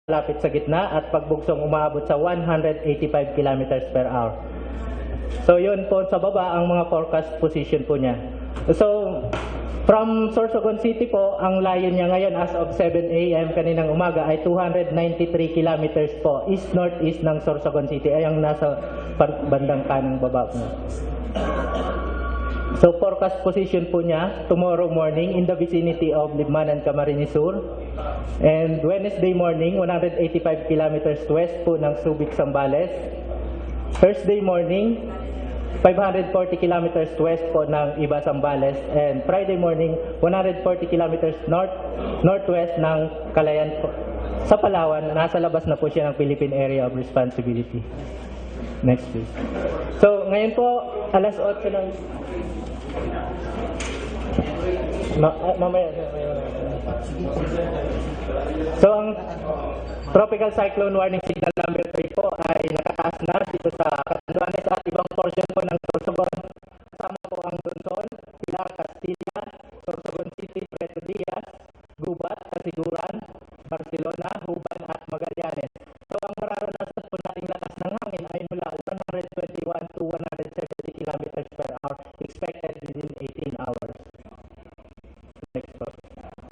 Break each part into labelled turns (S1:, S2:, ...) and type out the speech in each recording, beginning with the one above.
S1: lapit sa gitna at pagbugsong umaabot sa 185 kilometers per hour. So yun po sa baba ang mga forecast position po niya. So from Sorsogon City po, ang layo niya ngayon as of 7 AM kaninang umaga ay 293 kilometers po east-northeast ng Sorsogon City ay ang nasa bandang kanang baba po. So forecast position po niya tomorrow morning in the vicinity of Libmanan, Camarines Sur, and Wednesday morning 185 kilometers west po ng Subic, Zambales. Thursday morning 540 kilometers west po ng Iba, Zambales, and Friday morning 140 kilometers northwest ng Calayan po. Sa Palawan, nasa labas na po siya ng Philippine Area of Responsibility. Next please. So ngayon po alas 8 ng mamaya. So ang tropical cyclone warning signal number 3 po ay nakataas na dito sa Catanduanes at ibang portion po ng Sorsogon. Kasama po ang Luzon, Pilar, Castilla, Sorsogon City, Puerto Diaz, Gubat, Casiguran, Barcelona, Huban at Magallanes. So ang mararanasan po nating lakas ng hangin ay mula 121 to 170 kilometers per hour expected within 18 hours. Next po.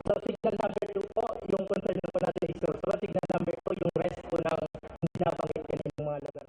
S1: So signal number 2 po, yung concern po natin is Sorsogon. Signal number 2, yung rest po ng hindi nabanggit kaninang mga lugar.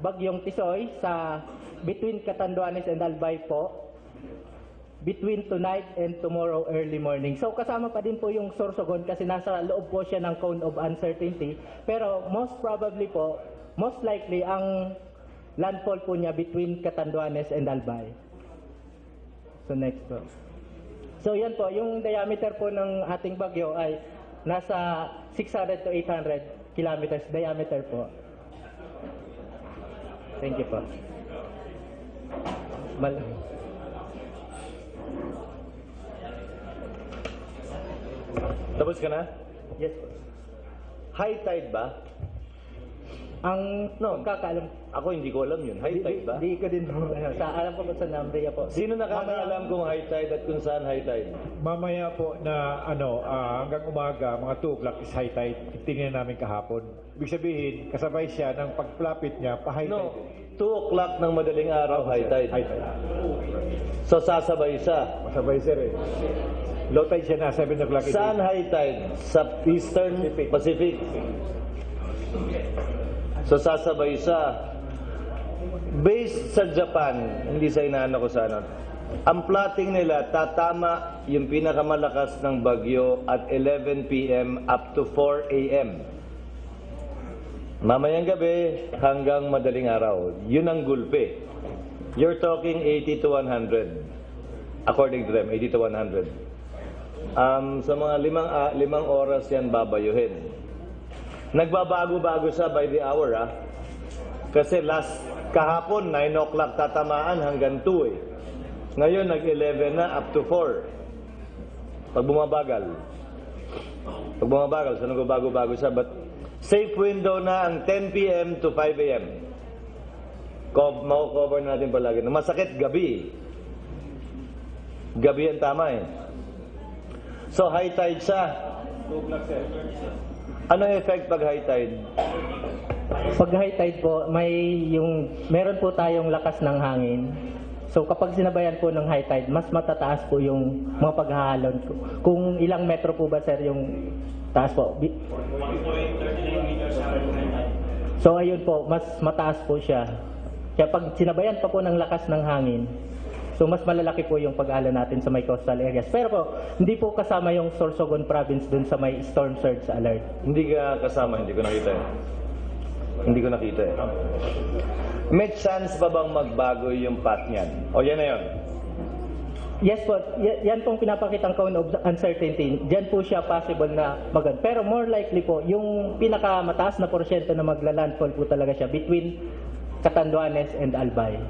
S1: Bagyong Tisoy sa between Catanduanes and Albay po between tonight and tomorrow early morning. So kasama pa din po yung Sorsogon kasi nasa loob po siya ng cone of uncertainty, pero most probably po, most likely ang landfall po niya between Catanduanes and Albay. So next po. So yan po, yung diameter po ng ating bagyo ay nasa 600 to 800 kilometers diameter po. Thank you po.
S2: Tapos ka na?
S1: Yes po.
S2: High tide ba?
S1: Ang kakaalam,
S2: Ako hindi ko alam yun. High tide ba?
S1: Di ko din po. Alam ko po sa Nambria po.
S2: Sino nakakaalam kung high tide at kung saan high tide?
S3: Mamaya po na hanggang umaga, mga 2 o'clock is high tide. Tingnan namin kahapon. Ibig sabihin, kasabay siya ng pagplapit niya, pa-high
S2: No,
S3: tide.
S2: 2 o'clock ng madaling araw, high tide.
S3: High tide.
S2: So sasabay siya.
S3: Masabay sir eh. Low tide siya na, 7 o'clock.
S2: Saan high tide? Sa Eastern Pacific. So sasabay siya. Based sa Japan, hindi sa inaano ko sana, ang plotting nila, tatama yung pinakamalakas ng bagyo at 11 p.m. up to 4 a.m. Mamayang gabi hanggang madaling araw. Yun ang gulpi. You're talking 80 to 100. According to them, 80 to 100. Sa mga limang oras yan babayuhin. Nagbabago-bago siya by the hour, ah. Kasi kahapon, 9 o'clock tatamaan hanggang 2 eh. Ngayon, nag-11 na up to 4. Pag bumabagal, so nagbabago-bago siya. But safe window na ang 10 p.m. to 5 a.m. Mako-cover natin palagi. Masakit, gabi. Gabi ang tama eh. So, high tide siya. Anong effect pag high tide?
S1: Pag high tide po, meron po tayong lakas ng hangin. So kapag sinabayan po ng high tide, mas matataas po yung mga paghahalon. Kung ilang metro po ba sir yung taas po? So ayun po, mas mataas po siya. Kaya pag sinabayan pa po ng lakas ng hangin, so mas malalaki po yung pag-alon natin sa may coastal areas. Pero po, hindi po kasama yung Sorsogon province dun sa may storm surge alert.
S2: Hindi ka kasama, hindi ko nakita eh. Hindi ko nakita eh. May chance pa bang magbago yung path niyan? O yan na yun.
S1: Yes po, yan pong pinapakitang cone of uncertainty. Diyan po siya possible na mag-on. Pero more likely po, yung pinakamataas na porsyento na magla-landfall po talaga siya between Catanduanes and Albay.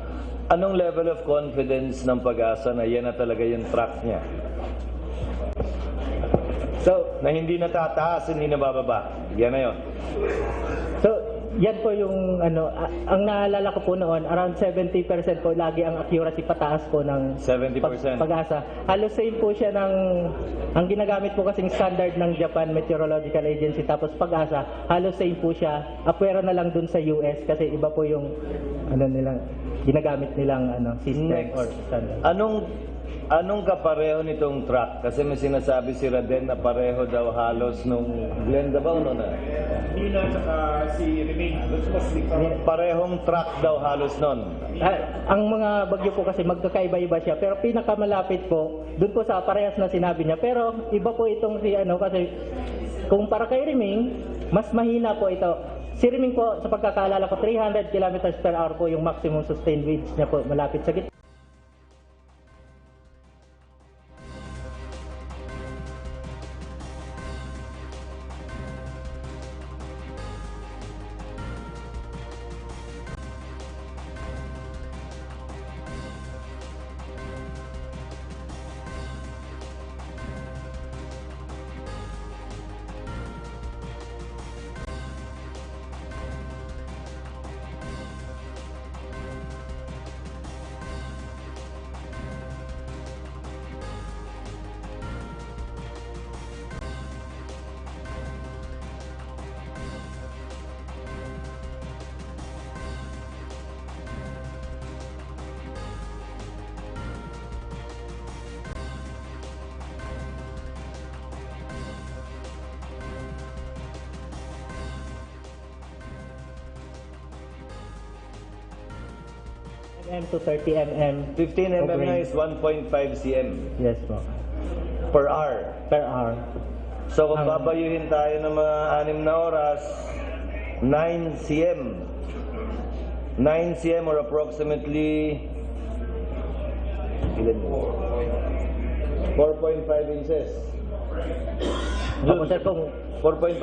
S2: Anong level of confidence ng Pag-asa na yan na talaga yung track niya? So, na hindi natataas, hindi nabababa. Yan na yun.
S1: So, yan po yung ang naalala ko po noon, around 70% po lagi ang accuracy pataas po ng
S2: 70%.
S1: Pag-asa. Halos same po siya ang ginagamit po kasing standard ng Japan Meteorological Agency, tapos Pag-asa, halos same po siya. Apwera na lang dun sa US kasi iba po yung ginagamit nilang system.
S2: Next.
S1: Or standard.
S2: Anong kapareho nitong track? Kasi may sinasabi si Raden na pareho daw halos nung Glenda ba o na?
S3: Nina at si Remain.
S2: Parehong track daw halos nun.
S1: Ang mga bagyo po kasi magkakaiba-iba siya, pero pinakamalapit po dun po sa parehas na sinabi niya. Pero iba po itong kasi kung para kay Riming, mas mahina po ito. Si Riming po, sa pagkakaalala ko, 300 kilometers per hour po yung maximum sustained winds niya po malapit sa gitna. to 30 mm.
S2: 15 mm na is 1.5 cm
S1: Yes po.
S2: per hour.
S1: Per hour.
S2: So kung babayuhin tayo ng mga 6 na oras, 9 cm. 9 cm or approximately 4.5 inches.
S1: Ako sir, kung
S2: 4.5.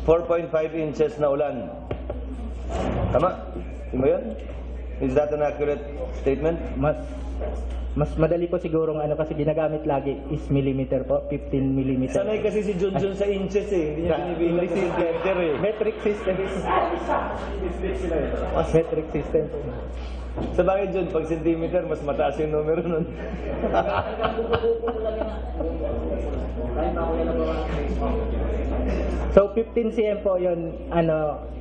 S2: 4.5 inches na ulan. Tama? Di ba yun? Is that an accurate statement?
S1: mas madali po sigurong kasi ginagamit lagi is millimeter po, 15 millimeter.
S2: Sanay kasi si Junjun sa inches eh. Hindi niya binibilang sa centimeter eh.
S1: Metric system. Metric system.
S2: Sa bagay Jun, pag centimeter, mas mataas yung numero nun.
S1: So 15 cm po yun,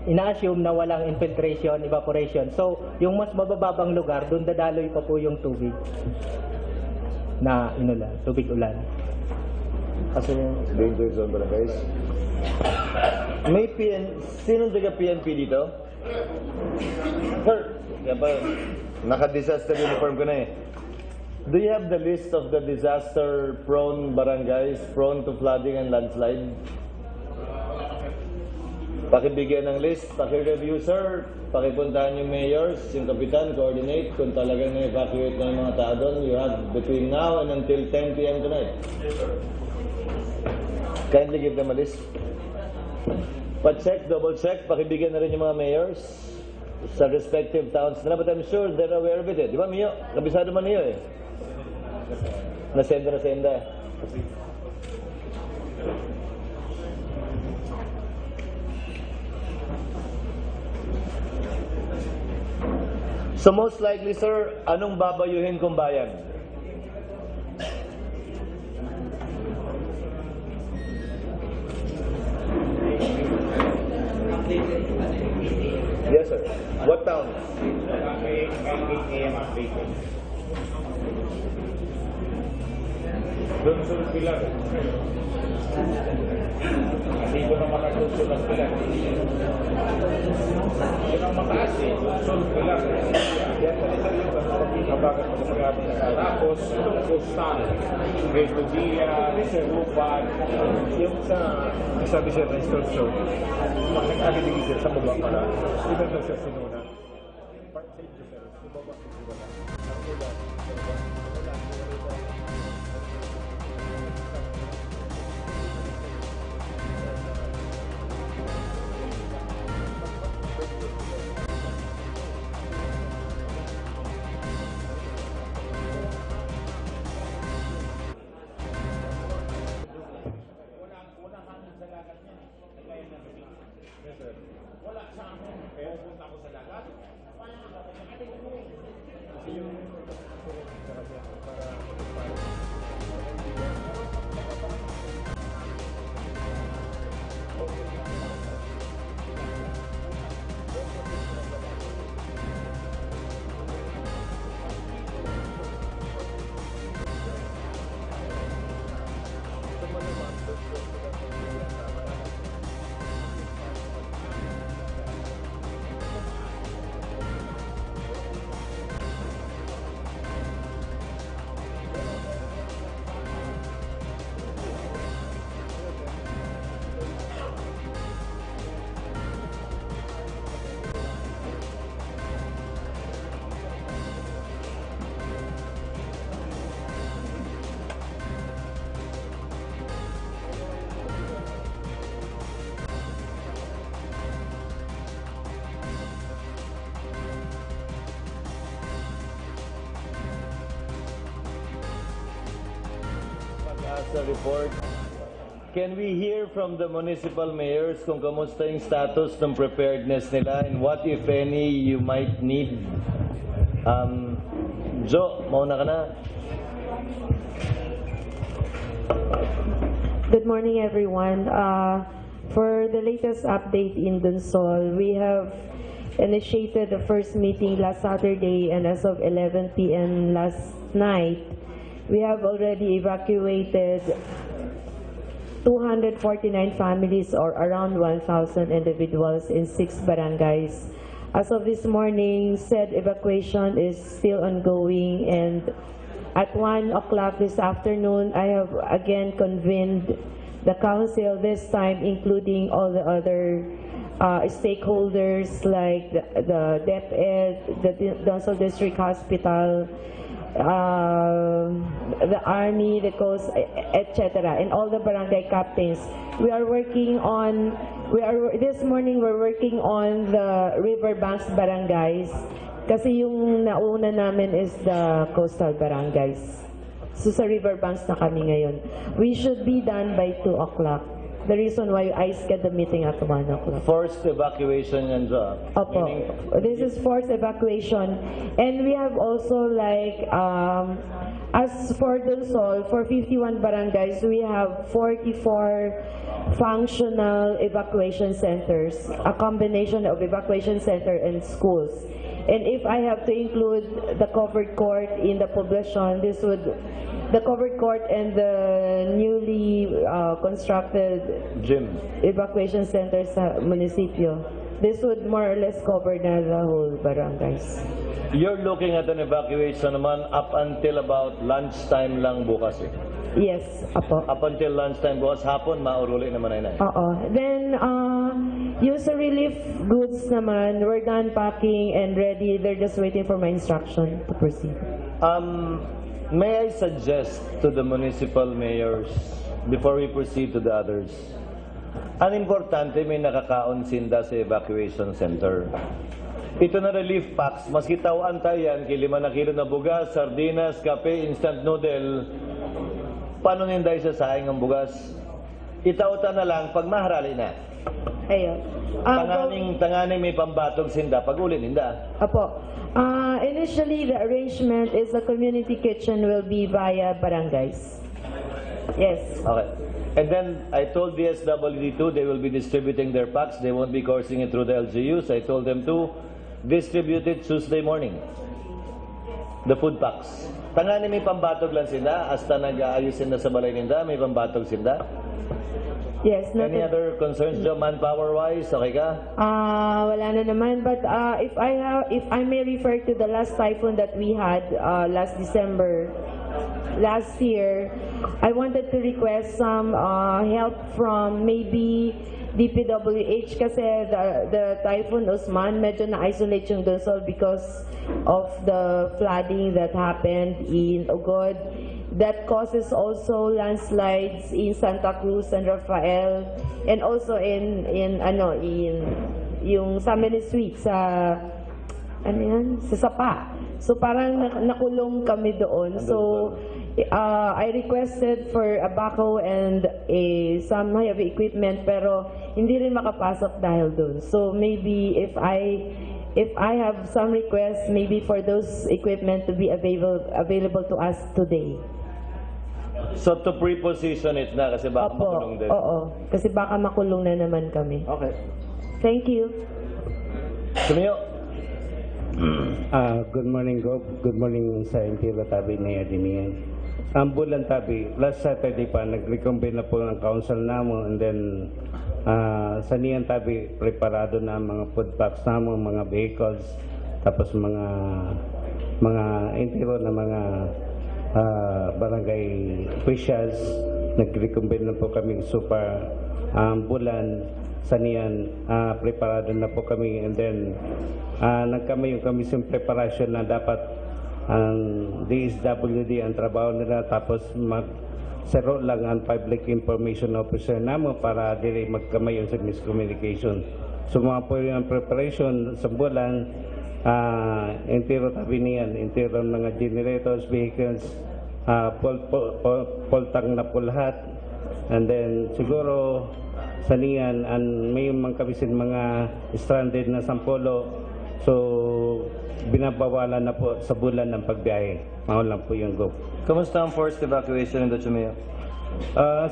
S1: ina-assume na walang infiltration, evaporation. So yung mas mabababang lugar, doon dadaloy pa po yung tubig na tubig ulan.
S2: Kasi danger zone pala guys. May sino taga PNP dito? Sir, kaya ba, naka-disaster uniform ko na eh. Do you have the list of the disaster-prone barangays prone to flooding and landslide? Pakibigyan ng list, paki-review sir, pakipuntahan yung mayors, yung kapitan, coordinate kung talagang na-evacuate na yung mga tao doon. You have between now and until 10 p.m. tonight. Yes, sir. Kindly give them a list. Pa-check, double-check, pakibigyan na rin yung mga mayors sa respective towns nila. But I'm sure they're aware of it eh. Di ba, Mio? Kabisado man niyo eh. Nasenda. So most likely, sir, anong babayuhin kong bayan? Yes, sir. What town?
S3: Doon sa pilar. Kasi ko na makatuto ng pilar. Yun ang mataas eh. Doon sa pilar. Yan talaga yung kabagat magpagkakabot na sa tapos, itong coastal, Restudia, Rupan, yung sa sabi siya ng Sorsogon, nag-agad-agad siya sa baba pala. Ito na siya sinuna. Part sa ito siya, sa baba siya.
S2: Sa report. Can we hear from the municipal mayors kung kamusta yung status ng preparedness nila and what if any you might need? Jo, mauna ka na.
S4: Good morning, everyone. For the latest update in Dunsol, we have initiated the first meeting last Saturday, and as of 11 p.m. last night, we have already evacuated 249 families or around 1,000 individuals in 6 barangays. As of this morning, said evacuation is still ongoing, and at 1 o'clock this afternoon, I have again convened the council, this time including all the other stakeholders like the DepEd, the Dunsol District Hospital, the Army, the Coast, etc., and all the barangay captains. We are working on, this morning we're working on the riverbanks barangays kasi yung nauna namin is the coastal barangays. So sa riverbanks na kami ngayon. We should be done by 2 o'clock. The reason why I scheduled the meeting at 1 o'clock.
S2: Forced evacuation yan, Jo.
S4: Opo. This is forced evacuation. And we have also like, as for Dunsol, for 51 barangays, we have 44 functional evacuation centers, a combination of evacuation center and schools. And if I have to include the covered court in the poblacion, the covered court and the newly constructed
S2: Jim.
S4: evacuation centers sa munisipyo, this would more or less cover na the whole barangays.
S2: You're looking at an evacuation naman up until about lunchtime lang bukas eh.
S4: Yes, apo.
S2: Up until lunchtime bukas, hapon, mauruli naman ay na.
S4: Oo. Then, yung sa relief goods naman, we're done packing and ready. They're just waiting for my instruction to proceed.
S2: May I suggest to the municipal mayors, before we proceed to the others, ang importante may nakakaon sinda sa evacuation center. Ito na relief packs, maski tawaan tayo yan, 5 na kilo na bugas, sardinas, kape, instant noodle, paano ninday sa saing ang bugas? Itauta na lang pag maharali na.
S4: Ayun.
S2: Tanganing may pambatog sinda, pag uli ninda.
S4: Apo. Initially, the arrangement is the community kitchen will be via barangays. Yes.
S2: Okay. And then I told the SWD2 they will be distributing their packs. They won't be coursing it through the LGUs. I told them to distribute it Tuesday morning. The food packs. Tanganing may pambatog lang sila. Hasta nag-aayusin na sa balay ninda, may pambatog sila.
S4: Yes.
S2: Any other concerns, Joe, manpower-wise? Okay ka?
S4: Wala na naman. But if I may refer to the last typhoon that we had last December, last year, I wanted to request some help from maybe DPWH kasi the Typhoon Osman medyo na-isolate yung Donsol because of the flooding that happened in Ogod. That causes also landslides in Santa Cruz and Rafael and also in yung sa Suite sa sa Sapa. So parang nakulong kami doon. So I requested for a backhoe and some heavy equipment pero hindi rin makapasok dahil doon. So maybe if I have some requests maybe for those equipment to be available to us today.
S2: So to pre-position it na kasi baka makulong din.
S4: Oo. Kasi baka makulong na naman kami.
S2: Okay.
S4: Thank you.
S2: Sumiyo.
S5: Good morning, Gov. Good morning sa Imperial Tabi ni Adimian. Ang bulan Tabi, last Saturday pa, nag-recombine na po ng council namo and then sa Nian Tabi, preparado na mga food packs namo, mga vehicles, tapos mga interior na mga barangay officials, nag-recombine na po kami super bulan sa Nian, preparado na po kami and then nagkamay yung komisyong preparasyon na dapat ang DSWD ang trabaho nila tapos mag-zero lang ang public information officer namo para dili magkamay yung sa miscommunication. So mga po yung preparation sa bulan, intero tabi niyan, intero mga generators, vehicles, poltang na po lahat. And then siguro sa niyan, may mga kabisin mga stranded na sampolo. So, binabawalan na po sa bulan ng pagbiyahe. Mahal lang po yung Gov.
S2: Kamusta ang forced evacuation in the Chumeo?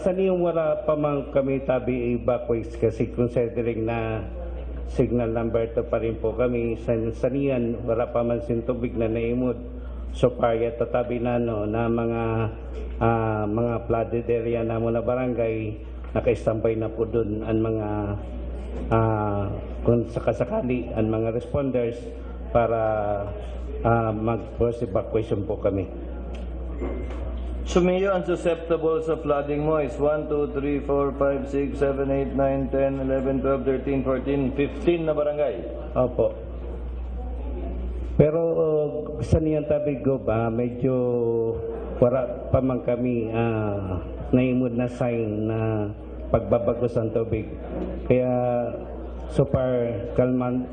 S5: Sa niyong wala pa man kami tabi evacuate kasi considering na signal number 2 pa rin po kami. Sa niyan, wala pa man sin tubig na naimod. So, kaya tatabi na, na mga flooded area na muna barangay, naka-standby na po doon ang mga kung sakasakali ang mga responders para mag-force evacuation po kami.
S2: Sumiyo, ang susceptible sa flooding mo is 1, 2, 3, 4, 5, 6, 7, 8, 9, 10, 11, 12, 13, 14, 15 na barangay.
S5: Opo. Pero sa niyan tabi go ba, medyo wala pa man kami naimod na sign na pagbabagos ng tubig. Kaya super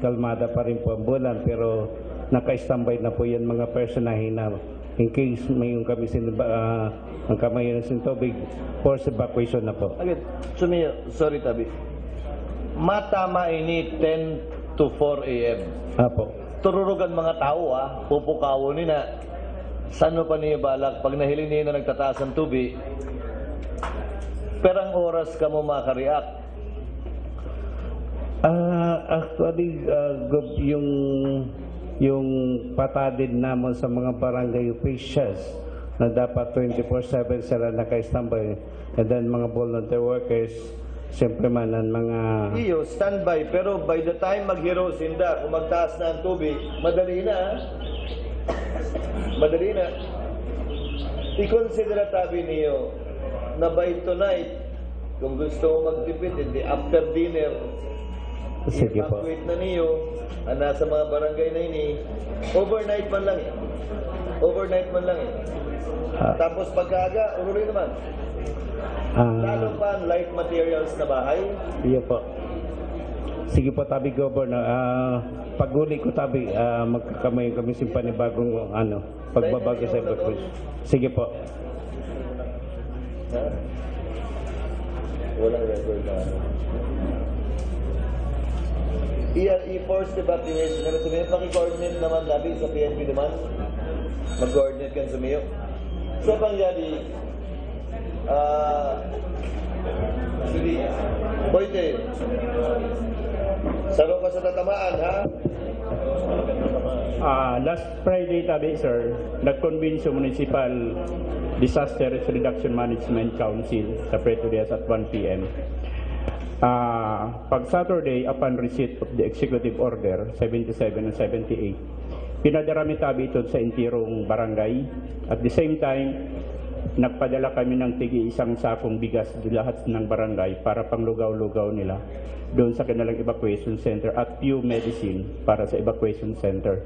S5: kalmada pa rin po ang bulan pero naka-standby na po yan mga personahe na in case may yung kami ang kamay ng tubig, force evacuation na po.
S2: Agad, Sumiyo, sorry Tabi. Matama ini 10 to 4 a.m.
S5: Apo.
S2: Tururugan mga tao pupukawo ni na sano pa niya balak pag nahiling niya na nagtataas ang tubig. Perang oras ka mo makareact?
S5: Actually, yung yung patadid naman sa mga barangay officials na dapat 24/7 sila naka-standby, and then mga volunteer workers, siyempre man ang mga
S2: Iyo, standby, pero by the time mag-hero sinda, kung magtaas na ang tubig, madali na. Madali na. I-consider tabi niyo na by tonight, kung gusto mo magtipid, hindi after dinner,
S5: sige po.
S2: i-evacuate na niyo, nasa mga barangay na ini, overnight man lang eh. Overnight man lang eh. Tapos pagkaaga, uruloy naman. Lalo pa ang light materials na bahay.
S5: Iya po. Sige po, tabi Governor. Pag-uli ko tabi, magkakamay kami sa panibagong pagbabago sa evacuation. Sige po.
S2: Ha? Walang record na I-forced evacuation na sumiyo. Paki-coordinate naman tabi sa PNP naman. Mag-coordinate kan sumiyo. Sa pangyari, sige, Boyte, saro ka sa tatamaan, ha?
S6: Last Friday tabi sir, nag-convene sa Municipal Disaster Risk Reduction Management Council sa Preto Diaz at 1 p.m. Pag Saturday, upon receipt of the Executive Order 77 and 78, pinadarami tabi ito sa intirong barangay. At the same time, nagpadala kami ng tig-isang sakong bigas lahat ng barangay para panglugaw-lugaw nila doon sa kanilang evacuation center at few medicine para sa evacuation center.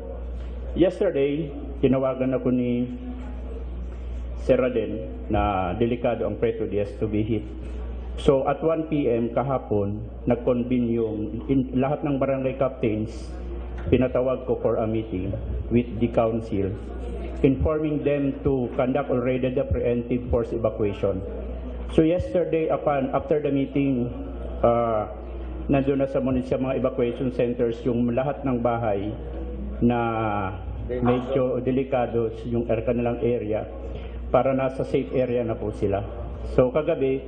S6: Yesterday, tinawagan ako ni Seraden na delikado ang Preto Diaz to be hit. So at 1 p.m. kahapon, nag-convene yung lahat ng barangay captains, pinatawag ko for a meeting with the council, informing them to conduct already the preemptive force evacuation. So yesterday, after the meeting, nandun na sa mga evacuation centers yung lahat ng bahay na medyo delikado yung kanilang area para nasa safe area na po sila. So kagabi,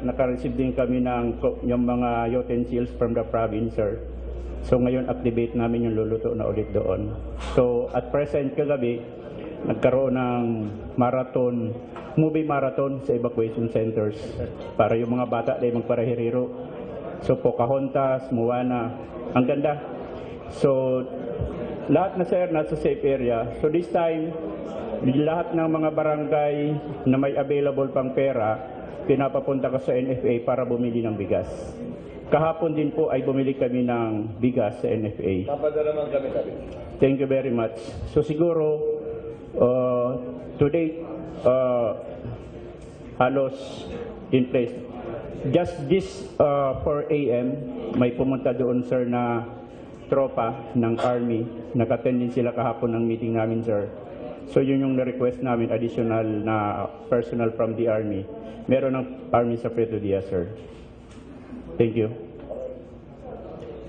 S6: naka-receive din kami ng yung mga utensils from the province, sir. So ngayon activate namin yung luluto na ulit doon. So at present kagabi, nagkaroon ng movie marathon sa evacuation centers para yung mga bata ay magparahiriro. So Pocahontas, Moana, ang ganda. So lahat na sir nasa safe area. So this time, lahat ng mga barangay na may available pang pera, pinapapunta ka sa NFA para bumili ng bigas. Kahapon din po ay bumili kami ng bigas sa NFA.
S2: Papadaraman kami tabi.
S6: Thank you very much. So siguro, today, halos in place. Just this 4 a.m., may pumunta doon sir na tropa ng Army. Nag-attend din sila kahapon ng meeting namin sir. So yun yung na-request namin, additional na personnel from the Army. Meron ng Army sa Preto Diaz sir. Thank you.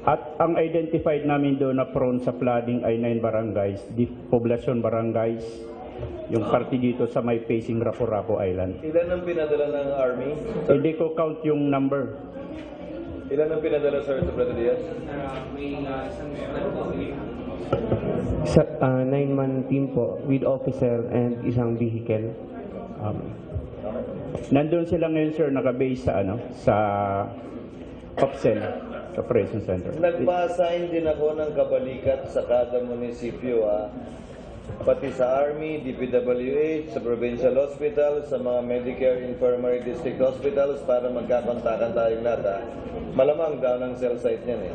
S6: At ang identified namin doon na prone sa flooding ay 9 barangays, di poblasyon barangays, yung party dito sa may facing Rapo-Rapo Island.
S2: Ilan ang pinadala ng Army?
S6: Hindi ko count yung number.
S2: Ilan ang pinadala, sir, sa Preto Diaz?
S7: 9-man team po with officer and isang vehicle.
S6: Nandun sila ngayon sir, nakabase sa sa Opsen, sa Operation Center.
S2: Nagpa-assign din ako ng kabalikat sa kada munisipyo, pati sa Army, DPWH, sa Provincial Hospital, sa mga Medicare Infirmary District Hospitals para magkakontakan tayong lahat. Malamang down ang cell site niyan eh.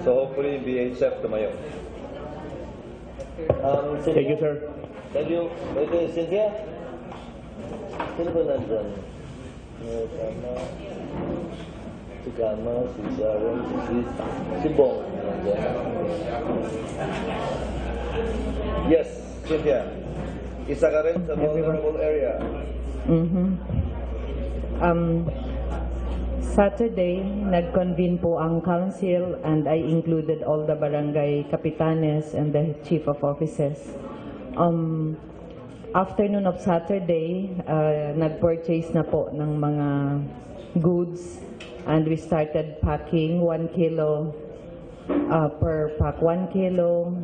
S2: So hopefully BHF tumayo.
S6: Thank you sir.
S2: Thank you. Ito, Cynthia? Sino ba nandun? Si Kama, si Sharon, si Bong. Yes, Cynthia. Isa ka rin sa vulnerable area.
S4: Saturday, nag-convene po ang council and I included all the barangay kapitanes and the chief of officers. Afternoon of Saturday, nag-purchase na po ng mga goods and we started packing 1 kilo per pack 1 kilo,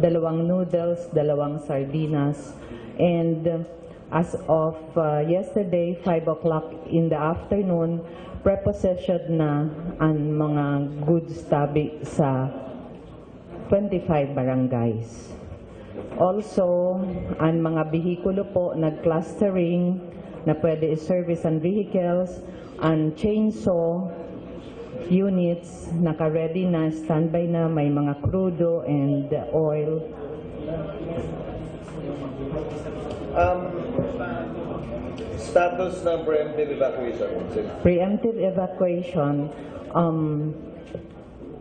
S4: 2 noodles, 2 sardinas, and as of yesterday, 5 o'clock in the afternoon, prepossession na ang mga goods tabi sa 25 barangays. Also, ang mga bihikulo po nag-clustering na pwede i-service ang vehicles, ang chainsaw units naka-ready na, standby na, may mga crudo and oil.
S2: Status ng preemptive evacuation.
S4: Preemptive evacuation,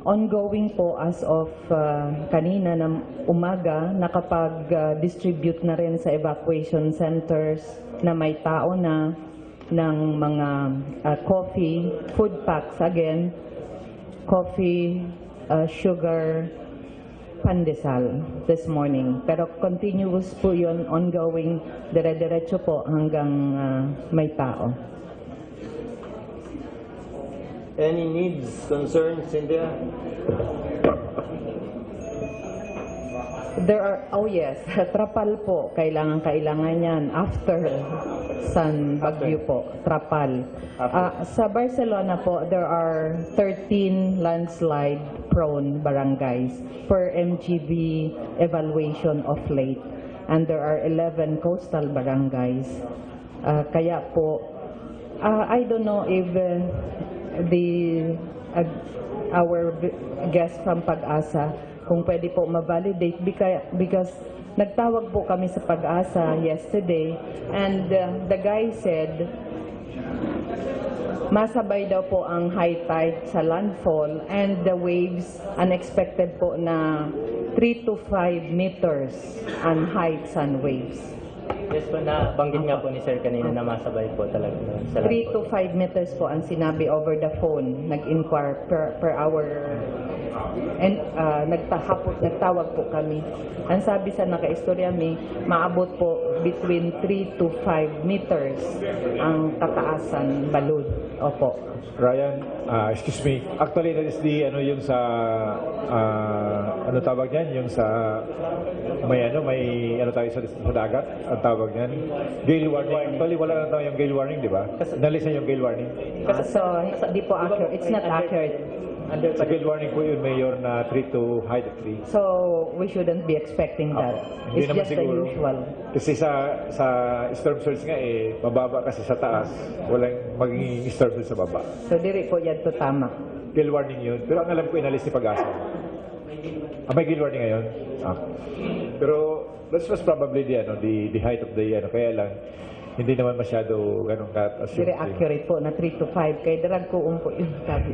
S4: ongoing po as of kanina ng umaga, nakapag-distribute na rin sa evacuation centers na may tao na ng mga coffee, food packs again, coffee, sugar, pandesal this morning. Pero continuous po yun, ongoing, dire-diretso po hanggang may tao.
S2: Any needs, concerns, Cynthia?
S4: There are, oh yes, trapal po, kailangan yan after San Bagyo po, trapal. Sa Barcelona po, there are 13 landslide prone barangays per MGB evaluation of late, and there are 11 coastal barangays. Kaya po, I don't know if our guest from Pag-asa kung pwede po ma-validate because nagtawag po kami sa Pag-asa yesterday, and the guy said masabay daw po ang high tide sa landfall and the waves unexpected po na 3 to 5 meters ang heights and waves.
S1: Yes po, na banggit nga po ni Sir kanina na masabay po talaga.
S4: 3 to 5 meters po ang sinabi over the phone, nag-inquire per hour, and nagtawag po kami. Ang sabi sa naka-istorya may maabot po between 3 to 5 meters ang kataasan balod. Opo.
S3: Ryan, excuse me. Actually, that is the yung sa ano tawag niyan, yung sa may tayo sa dagat, ang tawag niyan. Gale warning. Actually, wala na tayo yung gale warning, di ba? Nalisan yung gale warning.
S4: So, di po accurate. It's not accurate.
S3: Sa gale warning po yun, Mayor, na 3 to high to 3.
S4: So, we shouldn't be expecting that.
S3: Hindi
S4: It's
S3: naman
S4: just the
S3: siguro.
S4: usual.
S3: Kasi sa storm surge nga mababa kasi sa taas, walang magiging storm surge sa baba.
S4: So, diri po yan to tama.
S3: Gale warning yun. Pero ang alam ko, inalis ni Pag-asa. May gale warning ngayon? Pero that's was probably the height of the kaya lang, hindi naman masyado ganun ka-assume.
S4: Very accurate po na 3 to 5. Kaya darag ko po yung sabi.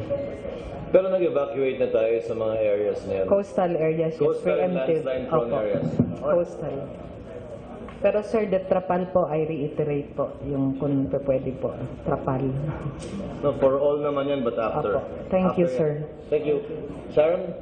S2: Pero nag-evacuate na tayo sa mga areas na yan.
S4: Coastal areas, yes,
S2: Coastal
S4: preemptive.
S2: landslide-prone
S4: Opo.
S2: areas.
S4: Coastal. Pero sir, the trapal po, I reiterate po, yung kung pwede po, trapal.
S2: No, for all naman yan, but after.
S4: Opo. Thank you,
S2: After yan.
S4: sir.
S2: Thank you. Sharon?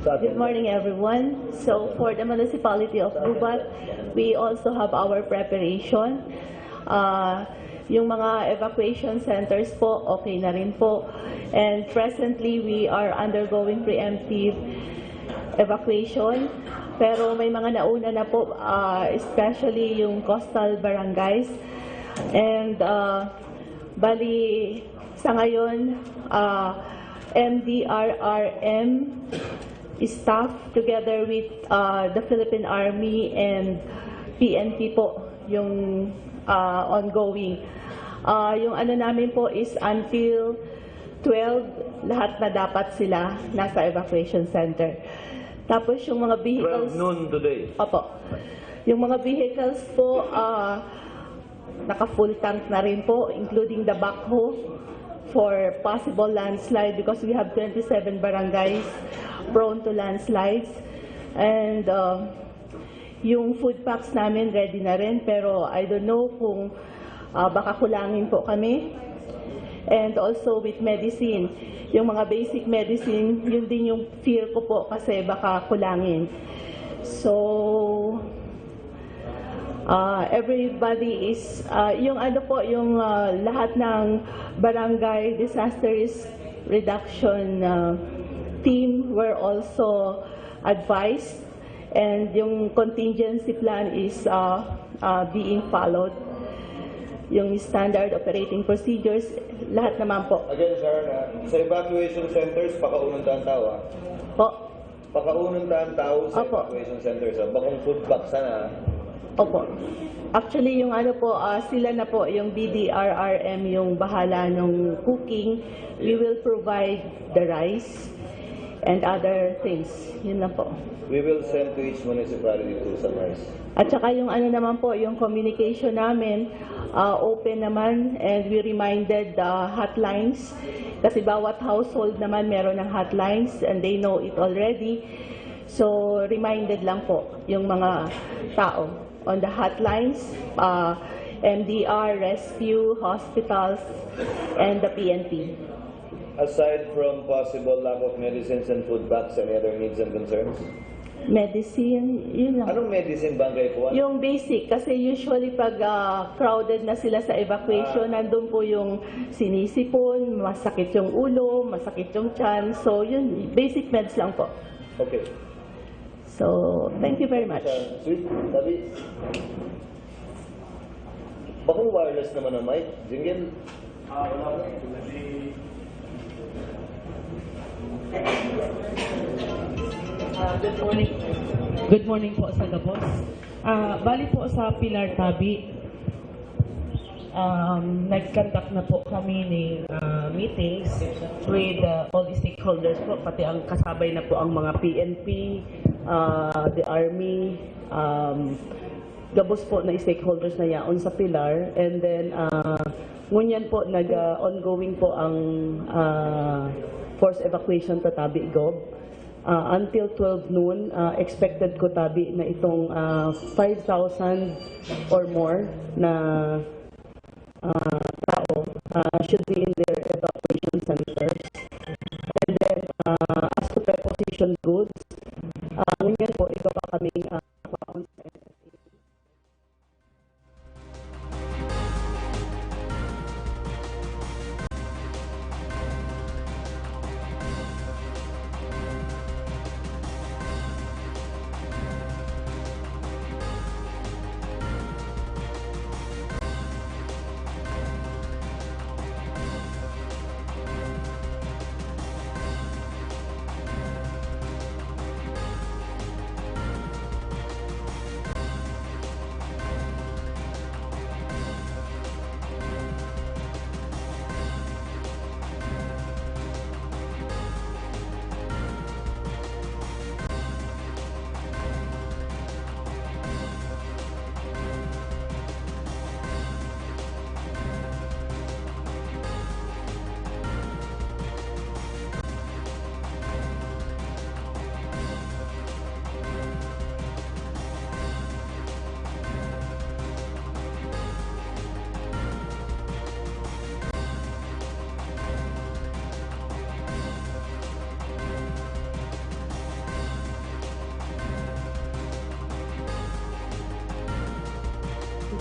S8: Good morning, everyone. So for the municipality of Gubat, we also have our preparation. Yung mga evacuation centers po, okay na rin po. And presently, we are undergoing preemptive evacuation. Pero may mga nauna na po, especially yung coastal barangays. And bali, sa ngayon, MDRRM staff together with the Philippine Army and PNP po yung ongoing. Yung ano namin po is until 12, lahat na dapat sila nasa evacuation center. Tapos yung mga vehicles...
S2: 12 noon today.
S8: Opo. Yung mga vehicles po, naka-full tank na rin po, including the backhoe for possible landslide because we have 27 barangays prone to landslides. And yung food packs namin ready na rin, pero I don't know kung baka kulangin po kami. And also with medicine, yung mga basic medicine, yun din yung fear ko po kasi baka kulangin. So, everybody is, yung ano po, yung lahat ng barangay disaster risk reduction team were also advised, and yung contingency plan is being followed. Yung standard operating procedures, lahat naman po.
S2: Again, Sharon, sa evacuation centers, pakaunong tao,
S8: Po.
S2: Pakaunong tao sa
S8: Opo.
S2: evacuation centers, bakong food box na.
S8: Opo. Actually, yung ano po, sila na po, yung BDRRM, yung bahala ng cooking. We will provide the rice and other things. Yun lang po.
S2: We will send to each municipality to some rice.
S8: At saka yung ano naman po, yung communication namin, open naman, and we reminded the hotlines. Kasi bawat household naman meron ng hotlines and they know it already. So, reminded lang po yung mga tao on the hotlines, MDR, rescue, hospitals, and the PNP.
S2: Aside from possible lack of medicines and food packs, any other needs and concerns?
S8: Medicine, yun lang.
S2: Anong medicine ba ang kayo?
S8: Yung basic, kasi usually pag crowded na sila sa evacuation, nandun po yung sinisipon, masakit yung ulo, masakit yung tiyan. So, yun, basic meds lang po.
S2: Okay.
S8: So, thank you very much.
S2: Sweet, tabi. Bakong wireless naman ang mic? Jingle?
S9: Good morning. Good morning po sa Gabos. Bali po sa Pilar Tabi, nag-conduct na po kami ng meetings with all the stakeholders po, pati ang kasabay na po ang mga PNP, the Army, Gabos po na stakeholders na yaon sa Pilar, and then ngunyan po nag-ongoing po ang forced evacuation to Tabi Gov. Until 12 noon, expected ko Tabi na itong 5,000 or more na tao should be in their evacuation centers. And then, as to preposition goods, ngunyan po, iba pa kaming accounts.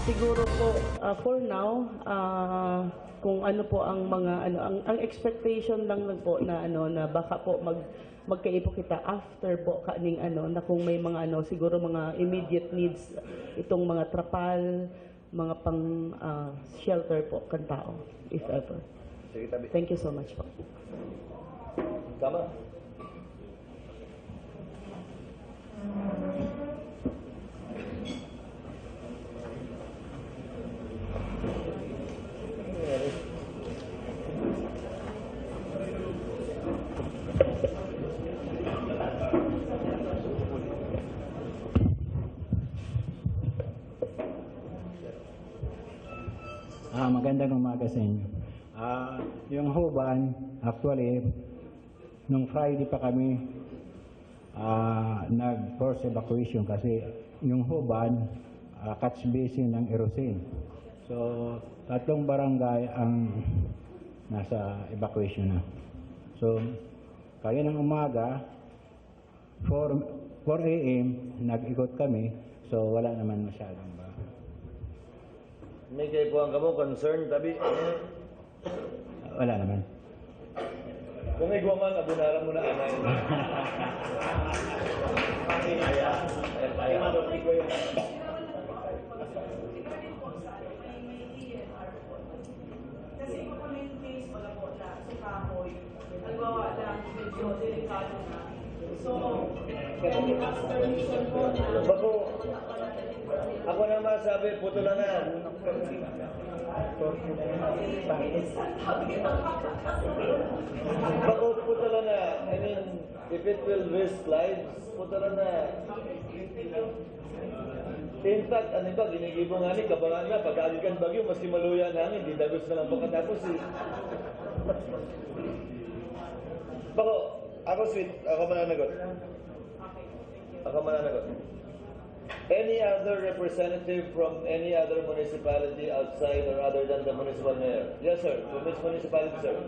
S9: Siguro po, for now, kung ano po ang mga ang expectation lang po na na baka po magkaipo kita after po kaning na kung may mga siguro mga immediate needs itong mga trapal, mga pang shelter po kan tao if ever. Thank you so much po.
S2: Tama.
S6: Magandang umaga sa inyo. Yung Huban, actually, nung Friday pa kami nag-force evacuation kasi yung Huban, catch basin ng erosin. So, tatlong barangay ang nasa evacuation na. So, kaya ng umaga, 4 a.m., nag-ikot kami, so wala naman masyadong ba.
S2: May kayo po ang kamo, concern, tabi.
S6: Wala naman.
S2: Kung may guwaman, abunaran mo na anay.
S9: Kasi kung may case wala po na sa kahoy, nagawa lang medyo delikado na. So, kaya ask permission po na
S2: Bako, ako na masabi, putulan na. Bako, putulan na. I mean, if it will risk lives, putulan na. In fact, ano ba, ginigibo nga ni, kabangan na, pag-agigan bagyo, maski maluya namin, di dagos na lang pagkatapos eh. Bako, ako sweet, ako mananagot. Ako mananagot. Any other representative from any other municipality outside or other than the municipal mayor? Yes, sir. From which municipality, sir?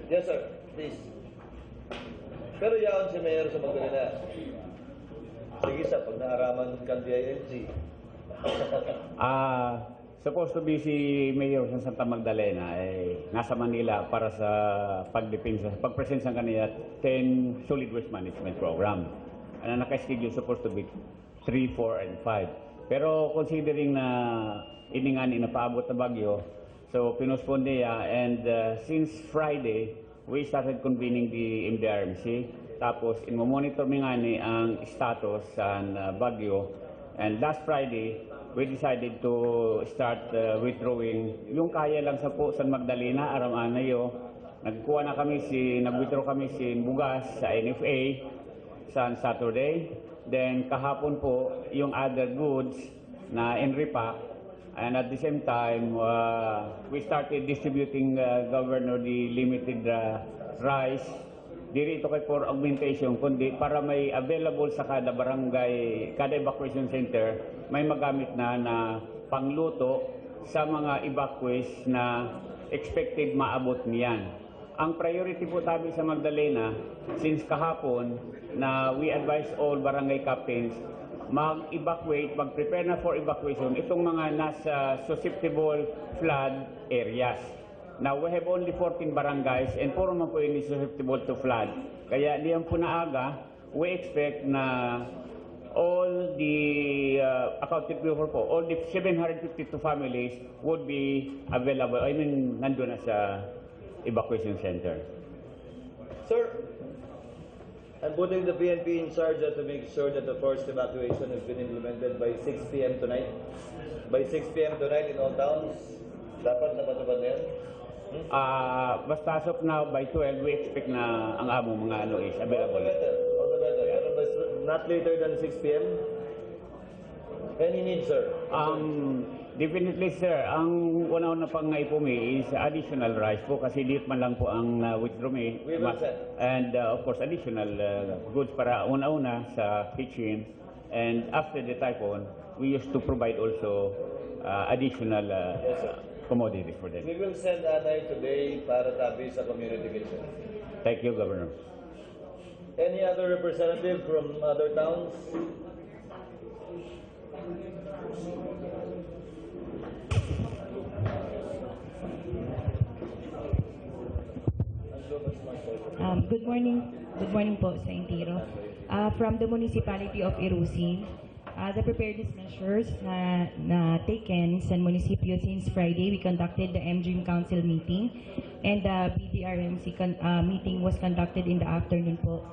S2: Yes, sir. Please. Pero yaon si mayor sa Magdalena. Sige sa pag naaraman ng DILG.
S6: Supposed to be si Mayor sa Santa Magdalena ay nasa Manila para sa pagpresensya ng kanila 10 Solid Waste Management Program. Ang naka-schedule supposed to be 3, 4, and 5. Pero considering na iningani na paabot na bagyo, so pinospone niya, and since Friday, we started convening the MDRMC. Tapos monitor ngani ang status sa bagyo, and last Friday, we decided to start withdrawing yung kaya lang sa po San Magdalena, Aram-Anayo. Nag-withdraw kami si Bugas sa NFA sa Saturday. Then kahapon po yung other goods na in repack, and at the same time we started distributing Governor the limited rice. Diri ito kay for augmentation, kundi para may available sa kada barangay, kada evacuation center, may magamit na pangluto sa mga evacuees na expected maabot niyan. Ang priority po tabi sa Magdalena, since kahapon na we advise all barangay captains mag-evacuate, mag-prepare na for evacuation itong mga nasa susceptible flood areas. Now, we have only 14 barangays and puro man po yun is susceptible to flood. Kaya diyan po na aga, we expect na all the accounted for po, all the 752 families would be available. I mean, nandun na sa evacuation center.
S2: Sir, I'm putting the PNP in charge to make sure that the forced evacuation has been implemented by 6 p.m. tonight. By 6 p.m. tonight in all towns, dapat napatupad na yan?
S6: Basta as of now, by 12, we expect na ang among mga is available.
S2: All the better. Pero not later than 6 p.m.? Any need, sir?
S6: Definitely, sir. Ang una-una pang naipumi is additional rice po kasi dito man lang po ang withdraw me.
S2: We will send.
S6: And of course, additional goods para una-una sa kitchen. And after the typhoon, we used to provide also additional commodities for them.
S2: We will send Anay today para tabi sa community kitchen.
S6: Thank you, Governor.
S2: Any other representative from other towns?
S10: Good morning po sa Intiro. From the municipality of Irusin, the preparedness measures na taken sa munisipyo since Friday, we conducted the MDRIM Council meeting, and the BDRMC meeting was conducted in the afternoon po.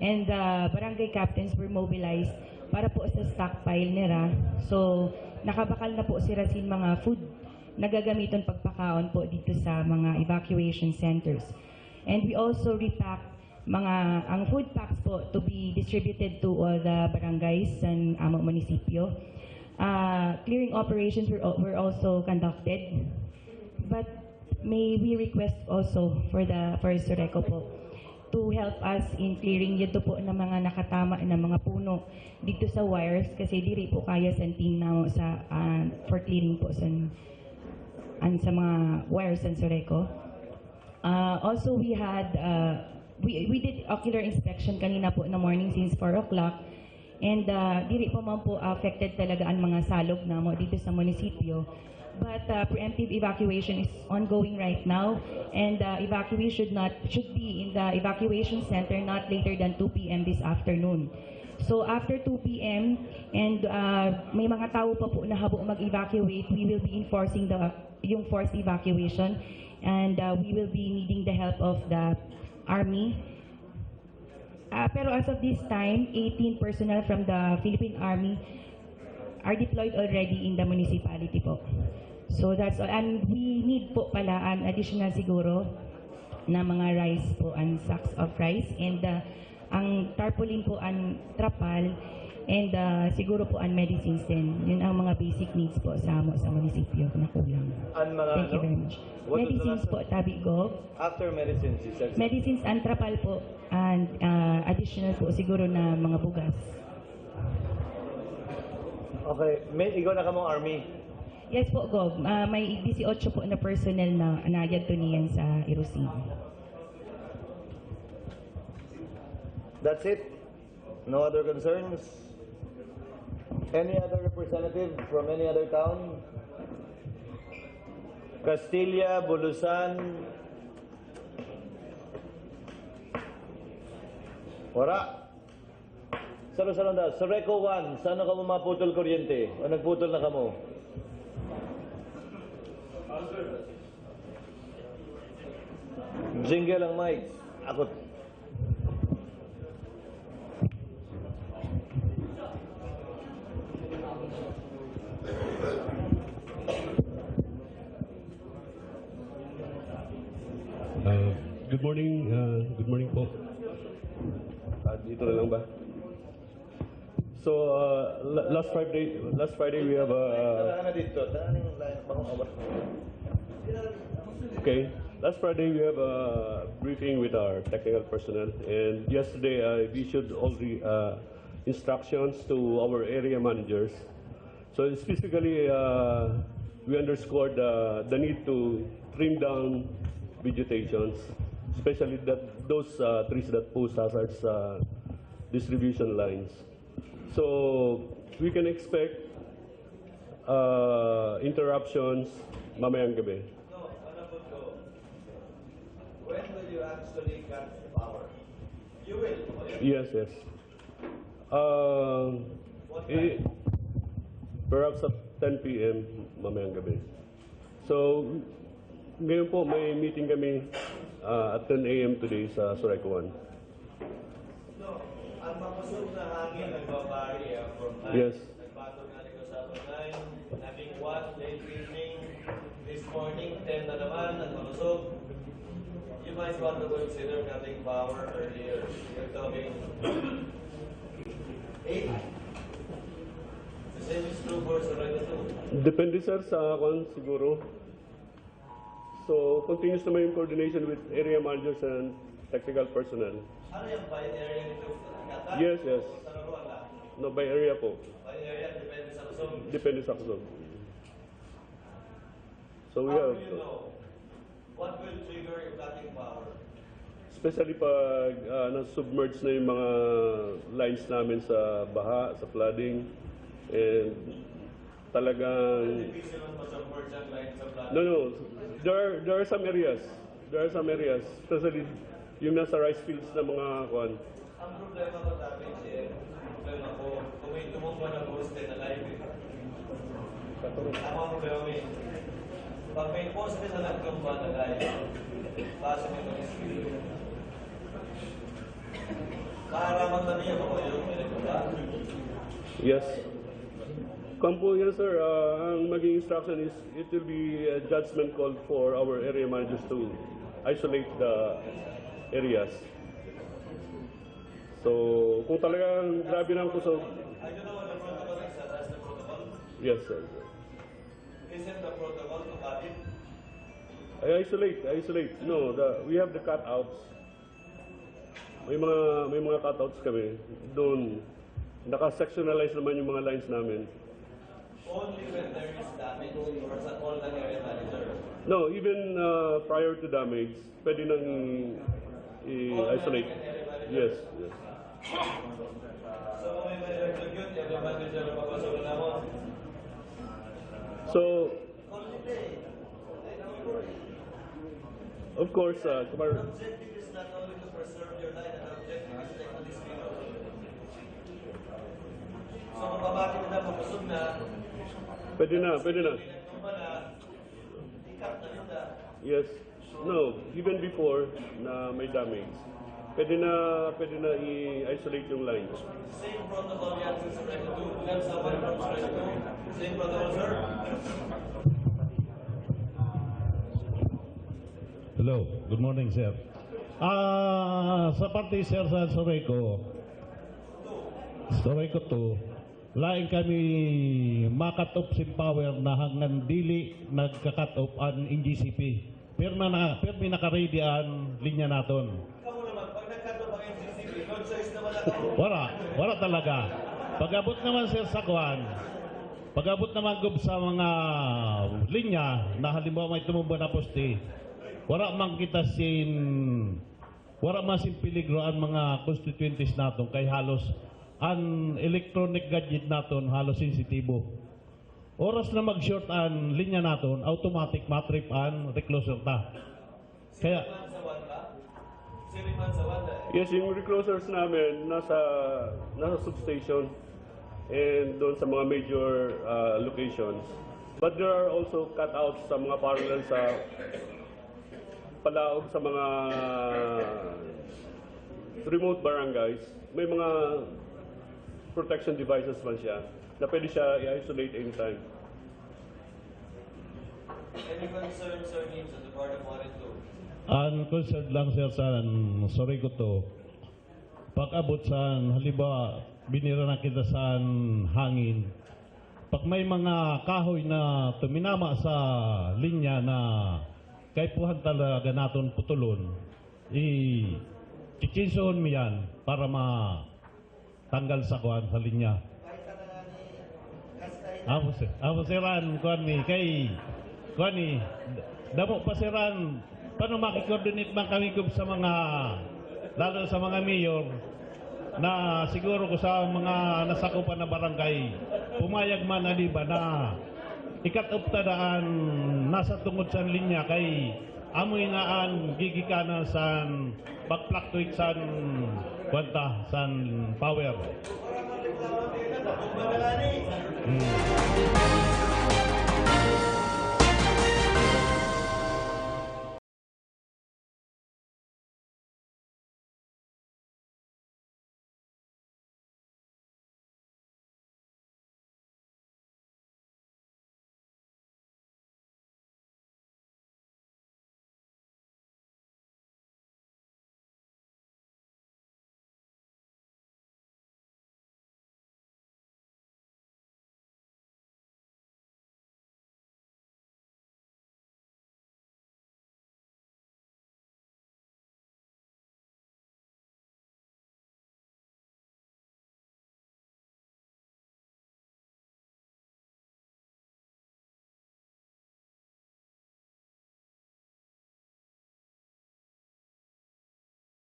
S10: And the barangay captains were mobilized para po sa stockpile nila. So, nakabakal na po sila sin mga food na gagamiton pagpakaon po dito sa mga evacuation centers. And we also repacked ang food packs po to be distributed to all the barangays and among munisipyo. Clearing operations were also conducted. But may we request also for Sorsogon po to help us in clearing dito po ng mga nakatama na mga puno dito sa wires kasi diri po kaya sa team na sa for clearing po sa mga wires sa Sorsogon. Also, we had, we did ocular inspection kanina po na morning since 4 o'clock. And diri po man po affected talaga ang mga salog na mo dito sa munisipyo. But preemptive evacuation is ongoing right now, and evacuation should be in the evacuation center not later than 2 p.m. this afternoon. So after 2 p.m. and may mga tao pa po na habo mag-evacuate, we will be enforcing yung forced evacuation, and we will be needing the help of the Army. Pero as of this time, 18 personnel from the Philippine Army are deployed already in the municipality po. So that's all. And we need po pala an additional siguro na mga rice po, and sacks of rice. And ang tarpaulin po, ang trapal, and siguro po ang medicines din. Yun ang mga basic needs po sa munisipyo na kulang. Thank you very much. Medicines po, Tabi Gov.
S2: After medicines, you said?
S10: Medicines, ang trapal po, and additional po siguro na mga bugas.
S2: Okay, ikaw na ka mong Army.
S10: Yes po, Gov. May 18 po na personnel na anayad to niyan sa Irusin.
S2: That's it? No other concerns? Any other representative from any other town? Castilla, Bulusan? Wala. Salo-salo na. Sa Reco 1, saan ka mo maputol kuryente? O nagputol na ka mo? Jingle ang mic. Akot.
S11: Good morning po. Dito na lang ba? So last Friday we have okay. Last Friday we have a briefing with our technical personnel, and yesterday I issued all the instructions to our area managers. So specifically, we underscored the need to trim down vegetations, especially those trees that pose hazards distribution lines. So we can expect interruptions mamayang gabi.
S2: No, when will you actually cut power? You will.
S11: Yes. Perhaps at 10 p.m. mamayang gabi. So ngayon po may meeting kami at 10 a.m. today sa Sorsogon.
S2: No, ang makusog na hangin nagbabari from time.
S11: Yes.
S2: Nagpatong na rin sa 9, having one late evening, this morning 10 na naman, nagmakusog. You might want to consider cutting power earlier. You're talking 8. The same is true for Sorsogon too.
S11: Depende sir sa siguro. So, continuous naman yung coordination with area managers and technical personnel.
S2: Ano yung by area nito?
S11: Yes.
S2: Sa Naruan lang?
S11: No, by area po.
S2: By area, depende sa kusog?
S11: Depende sa kusog. So, we
S2: How
S11: have...
S2: do you know? What will trigger your cutting power?
S11: Especially pag na-submerge na yung mga lines namin sa baha, sa flooding, and talagang... No. There are some areas. Especially yung nasa rice fields na mga kwan.
S2: Ang problema ko dati, problema ko, kung may tumungwa na poste na live. Ako ang problema may. Pag may poste na nagtumba na live, paso may mag-skill. Para magtaniya ko yung pinagtumba.
S11: Yes. Kampo yan sir, ang maging instruction is it will be a judgment call for our area managers to isolate the areas. So, kung talagang grabe ng kusog...
S2: I don't know what the protocol is. That's the protocol?
S11: Yes sir.
S2: Isn't the protocol to cut it?
S11: I isolate. No, we have the cutouts. May mga cutouts kami. Doon, naka-sectionalize naman yung mga lines namin.
S2: Only when there is damage or sa all the area manager.
S11: No, even prior to damage, pwede nang i-isolate. Yes, yes. So, of course, pwede na. Yes. No, even before na may damage, pwede na i-isolate yung lines.
S2: Same protocol yan sa Sorsogon Gov. Same protocol, sir.
S12: Hello, good morning, sir. Sa parte, sir, sa Sorsogon 2, lain kami makat off sin power na hanggang dili nagka-cut off an NGCP. Pero naka-ready ang linya naton.
S2: Ikaw naman, pag nag-cut off ang NGCP, Lord size naman ako.
S12: Wala talaga. Pag-abot naman, sir, sa kuwan, pag-abot naman gub sa mga linya na halimbawa may tumumba na poste, wala man sin peligro ang mga constituencies naton kay halos ang electronic gadget naton halos sensitibo. Oras na mag-short ang linya naton, automatic matrip ang recloser ta. Kaya
S11: Yes, yung reclosers namin nasa substation and doon sa mga major locations. But there are also cutouts sa mga parallel sa palaog sa mga remote barangays. May mga protection devices man siya na pwede siya i-isolate anytime.
S2: Any concerns or needs on the part of 1 and 2?
S12: ang concern lang, sir, sa Sorsogon 2, pag-abot sa halimbawa binira na kita sa hangin, pag may mga kahoy na tuminama sa linya na kaipuhan talaga naton putulon, i-chichison mo yan para matanggal sa kuhan sa linya. Ako siran, kuhan mi, kay kuhan mi, damo pa siran, paano makikoordinate man kami sa mga, lalo sa mga mayor, na siguro ko sa mga nasakupan na barangay, pumayag man aliba na ikat-up tadaan nasa tungod sa linya kay amoy naan gigikanan sa pag-fluctuate sa kwanta sa power.